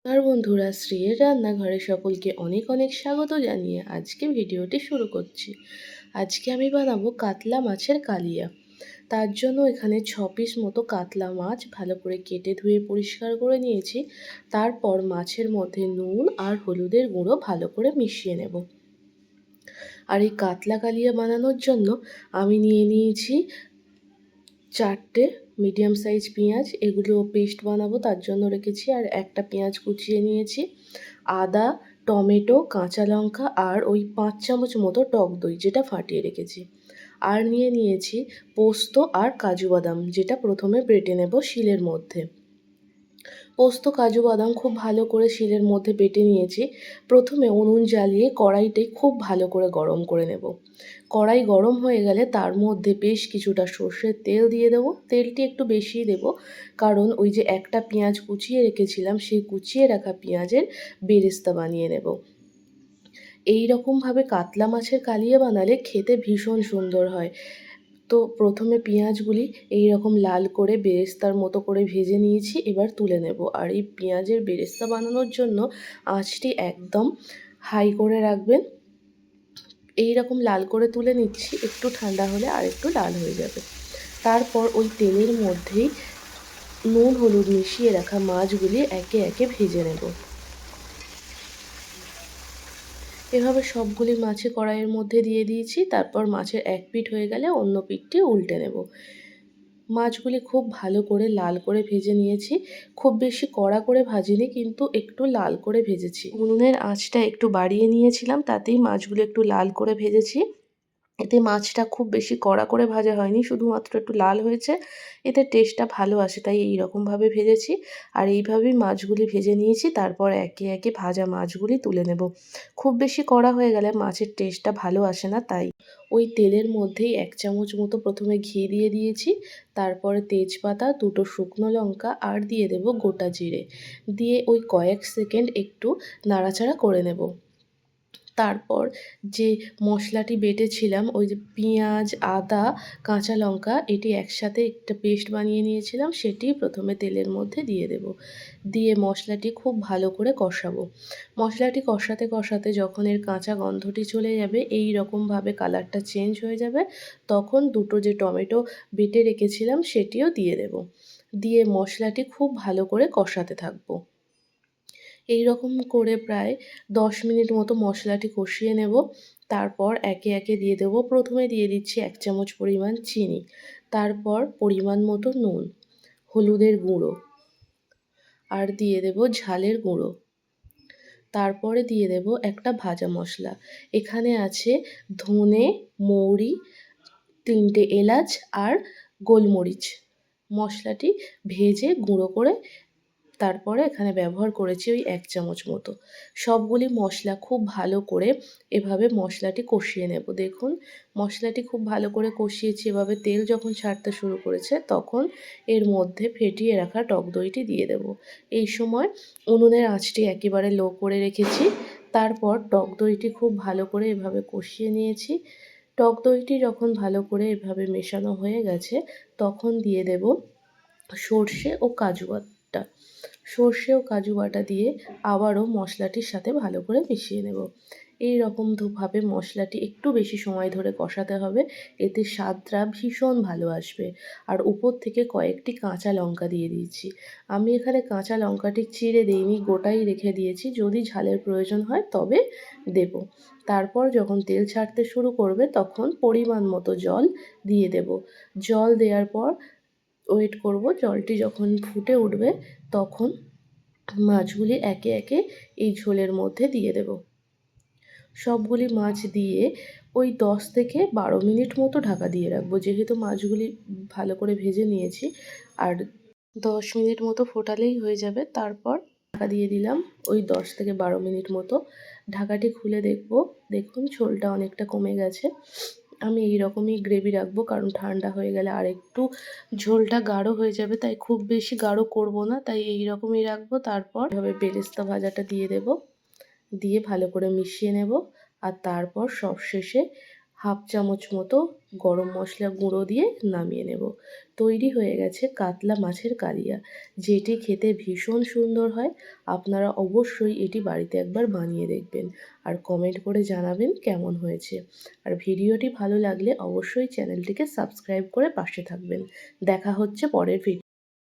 আর বন্ধুরা, শ্রীয়ের রান্নাঘরে সকলকে অনেক অনেক স্বাগত জানিয়ে আজকে ভিডিওটি শুরু করছি। আজকে আমি বানাবো কাতলা মাছের কালিয়া। তার জন্য এখানে 6 পিস মতো কাতলা মাছ ভালো করে কেটে ধুয়ে পরিষ্কার করে নিয়েছি। তারপর মাছের মধ্যে নুন আর হলুদের গুঁড়ো ভালো করে মিশিয়ে নেব। আর এই কাতলা কালিয়া বানানোর জন্য আমি নিয়ে নিয়েছি 4টে মিডিয়াম সাইজ পেঁয়াজ। এগুলো পেস্ট বানাবো তার জন্য রেখেছি। আর একটা পেঁয়াজ কুচিয়ে নিয়েছি। আদা, টমেটো, কাঁচা লঙ্কা আর ওই 5 চামচ মতো টক দই, যেটা ফাটিয়ে রেখেছি। আর নিয়ে নিয়েছি পোস্ত আর কাজু বাদাম, যেটা প্রথমে বেটে নেব শিলের মধ্যে। পোস্ত, কাজু বাদাম খুব ভালো করে শিলের মধ্যে বেটে নিয়েছি। প্রথমে উনুন জ্বালিয়ে কড়াইতে খুব ভালো করে গরম করে নেব। কড়াই গরম হয়ে গেলে তার মধ্যে বেশ কিছুটা সর্ষের তেল দিয়ে দেবো। তেলটি একটু বেশিই দেবো, কারণ ওই যে একটা পেঁয়াজ কুচিয়ে রেখেছিলাম, সেই কুচিয়ে রাখা পেঁয়াজের বেরেস্তা বানিয়ে নেব। এই রকমভাবে কাতলা মাছের কালিয়া বানালে খেতে ভীষণ সুন্দর হয়। তো প্রথমে পেঁয়াজগুলি এই রকম লাল করে বেরেস্তার মতো করে ভেজে নিয়েছি। এবার তুলে নেব। আর এই পেঁয়াজের বেরেস্তা বানানোর জন্য আঁচটি একদম হাই করে রাখবেন। এই রকম লাল করে তুলে নিচ্ছি, একটু ঠান্ডা হলে আর একটু লাল হয়ে যাবে। তারপর ওই তেলের মধ্যেই নুন হলুদ মিশিয়ে রাখা মাছগুলি একে একে ভেজে নেব। এভাবে সবগুলি মাছই কড়াইয়ের মধ্যে দিয়ে দিয়েছি। তারপর মাছের এক পিঠ হয়ে গেলে অন্য পিঠটি উল্টে নেব। মাছগুলি খুব ভালো করে লাল করে ভেজে নিয়েছি। খুব বেশি কড়া করে ভাজিনি, কিন্তু একটু লাল করে ভেজেছি। উনুনের আঁচটা একটু বাড়িয়ে নিয়েছিলাম, তাতেই মাছগুলো একটু লাল করে ভেজেছি। এতে মাছটা খুব বেশি কড়া করে ভাজা হয়নি, শুধুমাত্র একটু লাল হয়েছে। এতে টেস্টটা ভালো আসে, তাই এই রকমভাবে ভেজেছি। আর এইভাবেই মাছগুলি ভেজে নিয়েছি। তারপর একে একে ভাজা মাছগুলি তুলে নেব। খুব বেশি কড়া হয়ে গেলে মাছের টেস্টটা ভালো আসে না, তাই ওই তেলের মধ্যেই 1 চামচ মতো প্রথমে ঘি দিয়ে দিয়েছি। তারপরে তেজপাতা, 2টো শুকনো লঙ্কা আর দিয়ে দেব গোটা জিরে। দিয়ে ওই কয়েক সেকেন্ড একটু নাড়াচাড়া করে নেব। তারপর যে মশলাটি বেটেছিলাম, ওই যে পেঁয়াজ, আদা, কাঁচা লঙ্কা, এটি একসাথে একটা পেস্ট বানিয়ে নিয়েছিলাম, সেটি প্রথমে তেলের মধ্যে দিয়ে দেব। দিয়ে মশলাটি খুব ভালো করে কষাবো। মশলাটি কষাতে কষাতে যখন এর কাঁচা গন্ধটি চলে যাবে, এই রকমভাবে কালারটা চেঞ্জ হয়ে যাবে, তখন 2টো যে টমেটো বেটে রেখেছিলাম সেটিও দিয়ে দেব। দিয়ে মশলাটি খুব ভালো করে কষাতে থাকবো। এই রকম করে প্রায় 10 মিনিট মতো মশলাটি কষিয়ে নেব। তারপর একে একে দিয়ে দেবো। প্রথমে দিয়ে দিচ্ছি 1 চামচ পরিমাণ চিনি, তারপর পরিমাণ মতো নুন, হলুদের গুঁড়ো আর দিয়ে দেব ঝালের গুঁড়ো। তারপরে দিয়ে দেব একটা ভাজা মশলা। এখানে আছে ধনে, মৌরি, 3টে এলাচ আর গোলমরিচ। মশলাটি ভেজে গুঁড়ো করে তারপরে এখানে ব্যবহার করেছি ওই 1 চামচ মতো। সবগুলি মশলা খুব ভালো করে এভাবে মশলাটি কষিয়ে নেব। দেখুন, মশলাটি খুব ভালো করে কষিয়েছি। এভাবে তেল যখন ছাড়তে শুরু করেছে, তখন এর মধ্যে ফেটিয়ে রাখা টক দইটি দিয়ে দেব। এই সময় উনুনের আঁচটি একেবারে লো করে রেখেছি। তারপর টক দইটি খুব ভালো করে এভাবে কষিয়ে নিয়েছি। টক দইটি যখন ভালো করে এভাবে মেশানো হয়ে গেছে, তখন দিয়ে দেব সর্ষে ও কাজু বাটা। সর্ষে ও কাজু বাটা দিয়ে আবারও মশলাটির সাথে ভালো করে মিশিয়ে নেব। এই রকম ভাবে মশলাটি একটু বেশি সময় ধরে কষাতে হবে, এতে স্বাদটা ভীষণ ভালো আসবে। আর উপর থেকে কয়েকটি কাঁচা লঙ্কা দিয়ে দিয়েছি। আমি এখানে কাঁচা লঙ্কাটি চিড়ে দিইনি, গোটাই রেখে দিয়েছি। যদি ঝালের প্রয়োজন হয় তবে দেব। তারপর যখন তেল ছাড়তে শুরু করবে, তখন পরিমাণ মতো জল দিয়ে দেব। জল দেওয়ার পর ওয়েট করব। জলটি যখন ফুটে উঠবে, তখন মাছগুলি একে একে এই ঝোলের মধ্যে দিয়ে দেব। সবগুলি মাছ দিয়ে ওই 10 থেকে 12 মিনিট মতো ঢাকা দিয়ে রাখবো। যেহেতু মাছগুলি ভালো করে ভেজে নিয়েছি, আর 10 মিনিট মতো ফোটালেই হয়ে যাবে। তারপর ঢাকা দিয়ে দিলাম ওই 10 থেকে 12 মিনিট মতো। ঢাকাটি খুলে দেখব, দেখুন ঝোলটা অনেকটা কমে গেছে। আমি এই রকমই গ্রেভি রাখবো, কারণ ঠান্ডা হয়ে গেলে আর একটু ঝোলটা গাঢ় হয়ে যাবে, তাই খুব বেশি গাঢ় করব না, তাই এই রকমই রাখবো। তারপর এভাবে বেরেস্তা ভাজাটা দিয়ে দেব, দিয়ে ভালো করে মিশিয়ে নেব। আর তারপর সবশেষে 1/2 চামচ মতো গরম মশলা গুঁড়ো দিয়ে নামিয়ে নেব। তৈরি হয়ে গেছে কাতলা মাছের কালিয়া, যেটি খেতে ভীষণ সুন্দর হয়। আপনারা অবশ্যই এটি বাড়িতে একবার বানিয়ে দেখবেন আর কমেন্ট করে জানাবেন কেমন হয়েছে। আর ভিডিওটি ভালো লাগলে অবশ্যই চ্যানেলটিকে সাবস্ক্রাইব করে পাশে থাকবেন। দেখা হচ্ছে পরের ভিডিও।